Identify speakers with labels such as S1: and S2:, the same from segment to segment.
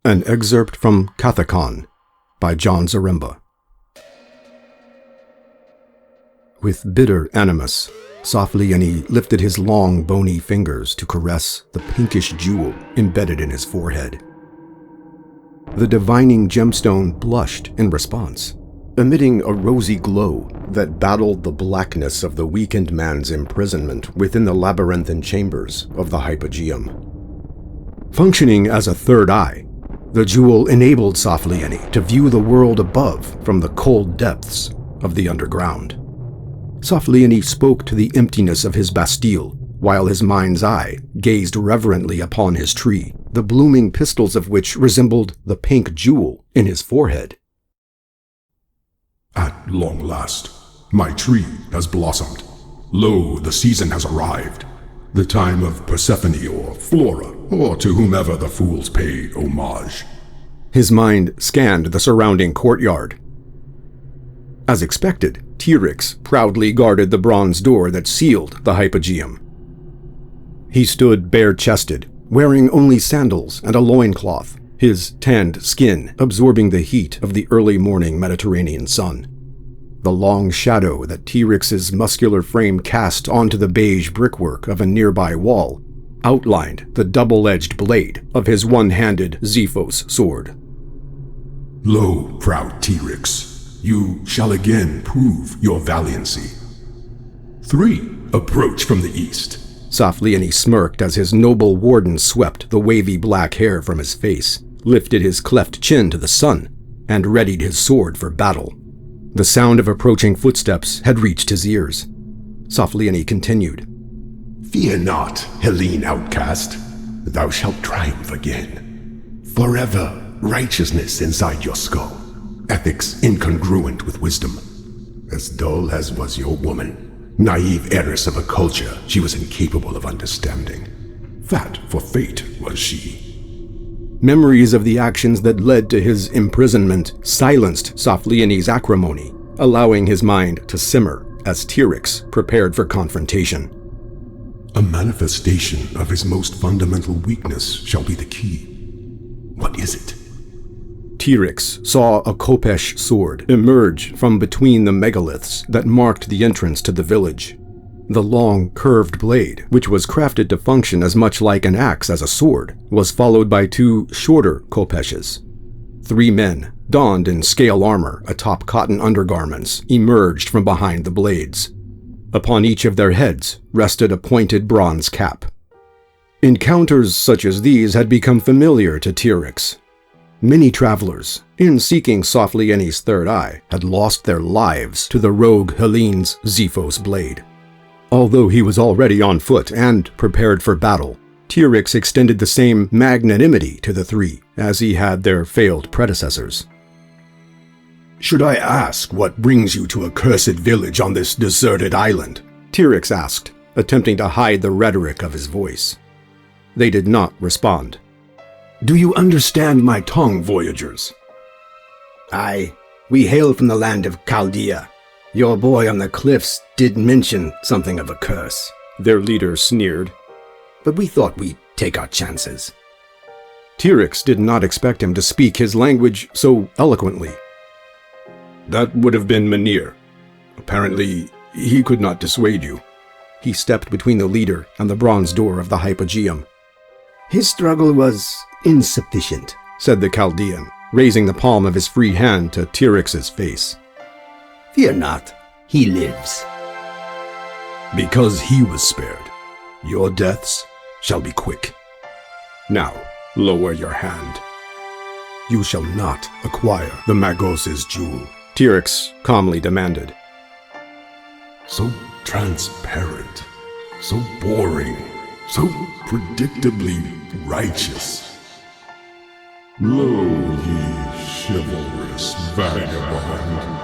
S1: An excerpt from Kathekon by Jon Zaremba. With bitter animus, Saflieni lifted his long, bony fingers to caress the pinkish jewel embedded in his forehead. The divining gemstone blushed in response, emitting a rosy glow that battled the blackness of the weakened man's imprisonment within the labyrinthine chambers of the hypogeum. Functioning as a third eye, the jewel enabled Saflieni to view the world above from the cold depths of the underground. Saflieni spoke to the emptiness of his Bastille, while his mind's eye gazed reverently upon his tree, the blooming pistils of which resembled the pink jewel in his forehead.
S2: At long last, my tree has blossomed. Lo, the season has arrived. The time of Persephone or Flora, or to whomever the fools pay homage.
S1: His mind scanned the surrounding courtyard. As expected, T-Rex proudly guarded the bronze door that sealed the hypogeum. He stood bare-chested, wearing only sandals and a loincloth, his tanned skin absorbing the heat of the early morning Mediterranean sun. The long shadow that T-Rex's muscular frame cast onto the beige brickwork of a nearby wall outlined the double-edged blade of his one-handed Xephos sword.
S2: Lo, proud T-Rex, you shall again prove your valiancy. 3, approach from the east.
S1: Saflieni smirked as his noble warden swept the wavy black hair from his face, lifted his cleft chin to the sun, and readied his sword for battle. The sound of approaching footsteps had reached his ears. Saflieni continued.
S2: Fear not, Hellene outcast. Thou shalt triumph again. Forever righteousness inside your skull. Ethics incongruent with wisdom. As dull as was your woman. Naive heiress of a culture she was incapable of understanding. Fat for fate was she.
S1: Memories of the actions that led to his imprisonment silenced Saflieni's acrimony, allowing his mind to simmer as T-Rex prepared for confrontation.
S2: A manifestation of his most fundamental weakness shall be the key. What is it?
S1: T-Rex saw a Khopesh sword emerge from between the megaliths that marked the entrance to the village. The long, curved blade, which was crafted to function as much like an axe as a sword, was followed by 2 shorter Khopeshes. 3 men, donned in scale armor atop cotton undergarments, emerged from behind the blades. Upon each of their heads rested a pointed bronze cap. Encounters such as these had become familiar to T-Rex. Many travelers, in seeking Saflieni's third eye, had lost their lives to the rogue Hellene's Xephos blade. Although he was already on foot and prepared for battle, T-Rex extended the same magnanimity to the 3 as he had their failed predecessors.
S2: Should I ask what brings you to a cursed village on this deserted island?
S1: T-Rex asked, attempting to hide the rhetoric of his voice. They did not respond.
S2: Do you understand my tongue, voyagers?
S3: Aye, we hail from the land of Chaldea. Your boy on the cliffs did mention something of a curse,
S1: their leader sneered.
S3: But we thought we'd take our chances.
S1: T-Rex did not expect him to speak his language so eloquently.
S2: That would have been Menir. Apparently, he could not dissuade you.
S1: He stepped between the leader and the bronze door of the hypogeum.
S3: His struggle was insufficient,
S1: said the Chaldean, raising the palm of his free hand to T-Rex's face.
S3: Fear not, he lives.
S2: Because he was spared, your deaths shall be quick. Now, lower your hand. You shall not acquire the Magos' jewel,
S1: T-Rex calmly demanded.
S2: So transparent, so boring, so predictably righteous. Lo, ye chivalrous vagabond.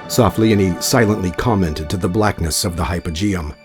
S1: Saflieni silently commented to the blackness of the hypogeum.